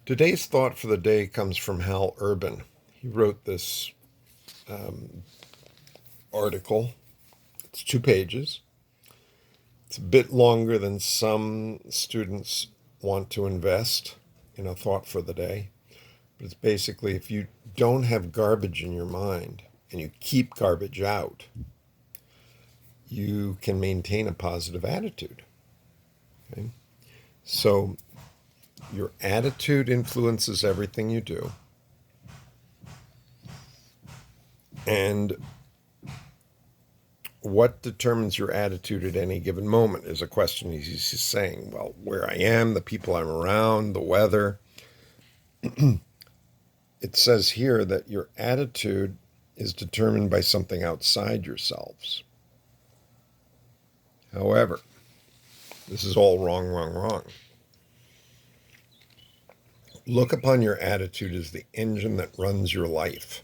Today's thought for the day comes from Hal Urban. He wrote this article. It's 2 pages. It's a bit longer than some students want to invest in a thought for the day. But it's basically if you don't have garbage in your mind and you keep garbage out, you can maintain a positive attitude. Okay? So your attitude influences everything you do. And what determines your attitude at any given moment is a question he's saying. Well, where I am, the people I'm around, the weather. It says here that your attitude is determined by something outside yourselves. However, this is all wrong, wrong, wrong. Look upon your attitude as the engine that runs your life.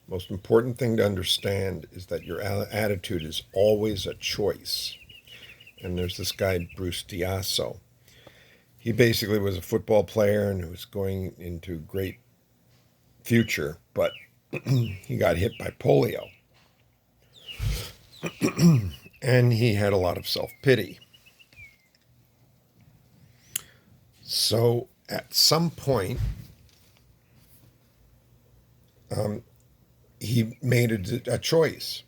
Most important thing to understand is that your attitude is always a choice. And there's this guy, Bruce Diaso. He basically was a football player and was going into great future, but he got hit by polio. And he had a lot of self-pity. So at some point, he made a choice.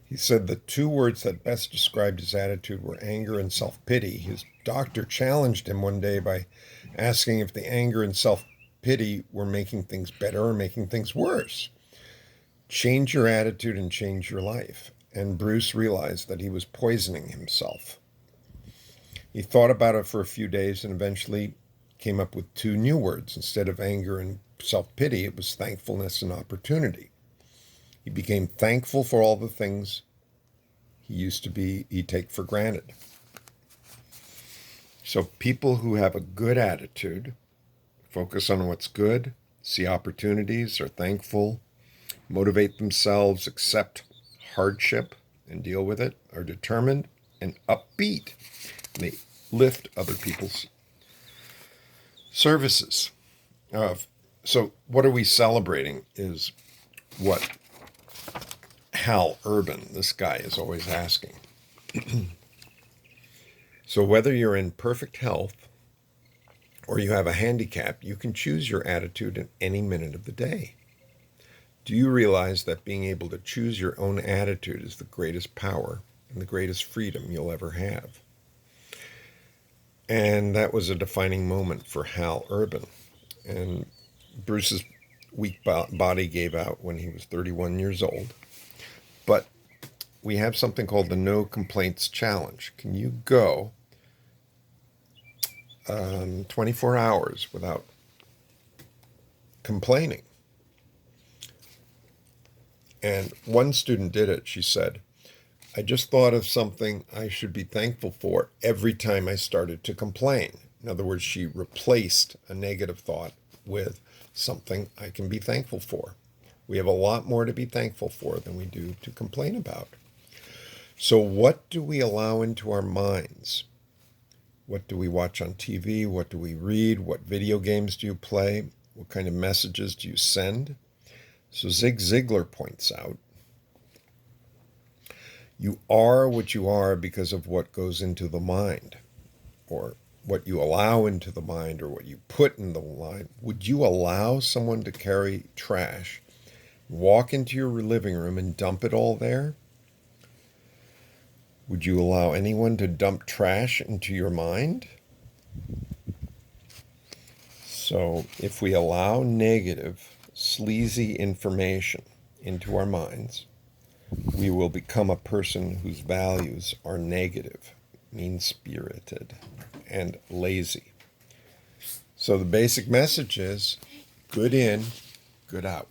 He said the 2 words that best described his attitude were anger and self-pity. His doctor challenged him one day by asking if the anger and self-pity were making things better or making things worse. Change your attitude and change your life. And Bruce realized that he was poisoning himself. He thought about it for a few days and eventually came up with 2 new words. Instead of anger and self-pity, it was thankfulness and opportunity. He became thankful for all the things he'd take for granted. So people who have a good attitude, focus on what's good, see opportunities, are thankful, motivate themselves, accept hardship and deal with it, are determined and upbeat. They lift other people's services. So what are we celebrating is what Hal Urban, this guy, is always asking. So whether you're in perfect health or you have a handicap, you can choose your attitude at any minute of the day. Do you realize that being able to choose your own attitude is the greatest power and the greatest freedom you'll ever have? And that was a defining moment for Hal Urban. And Bruce's weak body gave out when he was 31 years old. But we have something called the No Complaints Challenge. Can you go 24 hours without complaining? And one student did it. She said, I just thought of something I should be thankful for every time I started to complain. In other words, she replaced a negative thought with something I can be thankful for. We have a lot more to be thankful for than we do to complain about. So what do we allow into our minds? What do we watch on TV? What do we read? What video games do you play? What kind of messages do you send? So Zig Ziglar points out, you are what you are because of what goes into the mind, or what you allow into the mind, or what you put in the mind. Would you allow someone to carry trash, walk into your living room and dump it all there? Would you allow anyone to dump trash into your mind? So if we allow negative, sleazy information into our minds, we will become a person whose values are negative, mean-spirited, and lazy. So the basic message is good in, good out.